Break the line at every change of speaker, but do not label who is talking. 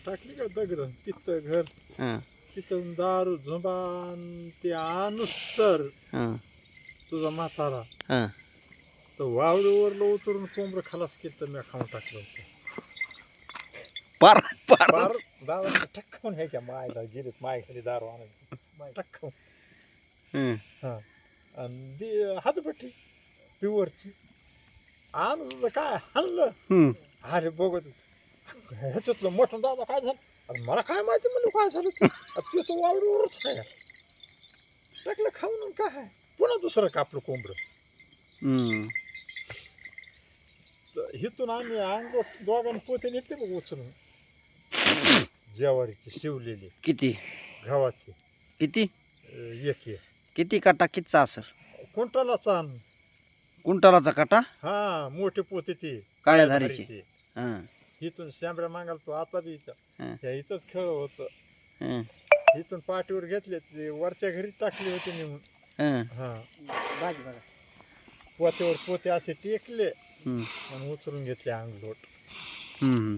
टाकली का दगड तिथं घर
हां
तिथं दारू झुंबान ते आणूस तर तुझा म्हातारा
हां
तर वावडीवरलं उतरून कोंबडं खलास केलं तर मी खाऊन टाकलं होतं
पार पार
पार दादा टक्कून ह्याच्या मायला गेलेत माय खाली दारू आणायची टक्कून
हं.
हां आणि हातभट्टी प्युअरची आणून काय हल्लं
हं.
अरे बघत ह्याच्यातलं मोठं दादा काय झालं अरे मला काय माहिती म्हणलं काय झालं ते तर वावडीवरच आहे टाकलं खाऊन काय पुन्हा दुसरं कापलं कोंबडं
हं.
तर इथून आम्ही आणलो दोघांनी पोते नेते बघ उचलून ज्वारीची शिवलेली
किती
गव्हाची
किती
एक
किती काटा कितीचा असेल
क्विंटलाचा आण
कुंटलाचा काटा
हा मोठे पोते ते
काळ्या धारीचे
धारीचे.
हां
इथून शांबऱ्या मागायला तो आता बी
हं.
त्या इथंच खेळ होतं
हं.
इथून पाठीवर घेतले ते वरच्या घरी टाकले होते नेऊन
हं.
हा पोत्यावर पोते असे टेकले
हं.
आणि उचलून घेतले अंगलोट
हं.